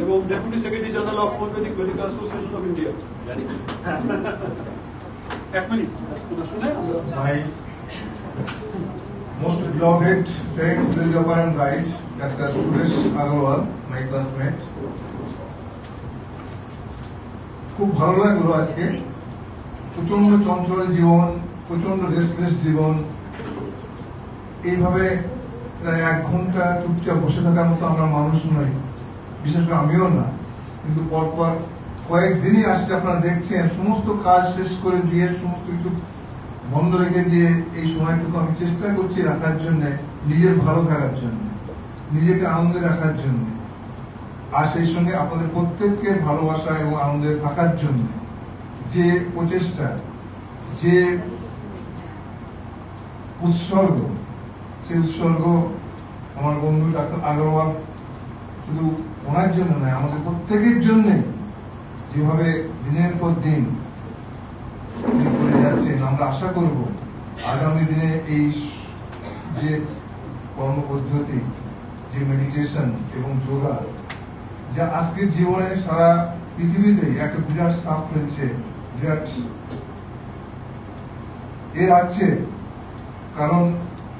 এবং deputy secretary general of homeopathic medical association of India. এক minute শুনে My most beloved friend, philosopher and guide, Dr. Suresh Agarwal, my classmate. খুব ভালো লাগলো আজকে। প্রচন্ড চঞ্চল জীবন, প্রচন্ড রেস্টলেস জীবন, এইভাবে প্রায় 1 ঘন্টা চুপচাপ বসে থাকার মতো আমরা মানুষ নই, বিশেষ করে আমিও না। কিন্তু পরপর কয়েকদিনই আসছে, আপনারা দেখছেন সমস্ত কাজ শেষ করে দিয়ে, সমস্ত কিছু বন্ধ রেখে দিয়ে এই সময়টুকু আমি চেষ্টা করছি রাখার জন্য, নিজের ভালো থাকার জন্য, নিজেকে আনন্দে রাখার জন্য, আর সেই সঙ্গে আপনাদের প্রত্যেককে ভালোবাসা এবং আনন্দে থাকার জন্য যে প্রচেষ্টা, যে উৎসর্গ, সেই উৎসর্গ আমার বন্ধু ডাক্তার আগরওয়াল শুধু ওনার জন্য নয়, আমাদের প্রত্যেকের জন্য যেভাবে দিনের পর দিন করে যাচ্ছেন, আমরা আশা করব আগামী দিনে এই যে কর্মপদ্ধতি, যে মেডিটেশন এবং যোগা, যা আজকের জীবনে সারা পৃথিবীতে একটা বিরাট ছাপ ফেলছে, বিরাট এর আছে। কারণ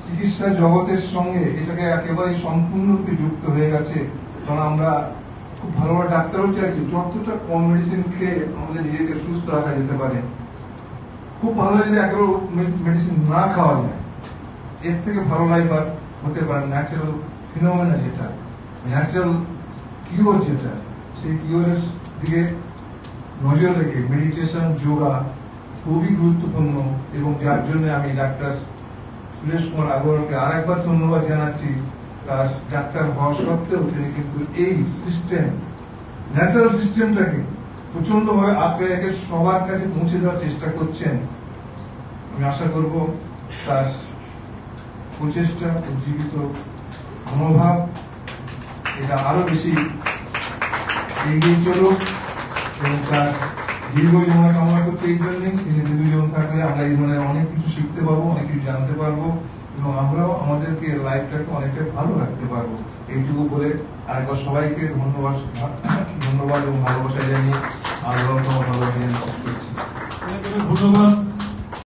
চিকিৎসা জগতের সঙ্গে এটাকে একেবারেই সম্পূর্ণরূপে যুক্ত হয়ে গেছে। কারণ আমরা খুব ভালো ভালো ডাক্তারও চাইছি যতটা কম মেডিসিন খেয়ে আমাদের নিজেকে সুস্থ রাখা যেতে পারে। খুব ভালো যদি একেবারে মেডিসিন না খাওয়া যায়, এর থেকে ভালো লাইফ আর হতে পারে। ন্যাচারাল ফিনোমেনা যেটা, ন্যাচারাল কিওর যেটা, সেই কিওরের দিকে নজর রেখে মেডিটেশন, যোগা খুবই গুরুত্বপূর্ণ। এবং যার জন্য আমি ডাক্তার সুরেশ কুমার আগরওয়ালকে আর একবার ধন্যবাদ জানাচ্ছি। তার ডাক্তার হওয়া সত্ত্বেও তিনি কিন্তু এই সিস্টেম, ন্যাচারাল সিস্টেমটাকে প্রচন্ড ভাবে আঁকড়ে রেখে সবার কাছে পৌঁছে দেওয়ার চেষ্টা করছেন। আমি আশা করব তার প্রচেষ্টা, উজ্জীবিত মনোভাব এটা আরো বেশি এগিয়ে চলুক এবং তার দীর্ঘ জীবন কামনা করতে। এই জন্যই তিনি দীর্ঘ জীবন থাকলে আমরা এই ধরনের অনেক কিছু শিখতে পারবো, অনেক কিছু জানতে পারবো এবং আমরাও আমাদেরকে লাইফটাকে অনেকটা ভালো রাখতে পারবো। এইটুকু বলে আরেকবার সবাইকে ধন্যবাদ এবং ভালোবাসা জানিয়ে আরো ভালো করছি। ধন্যবাদ।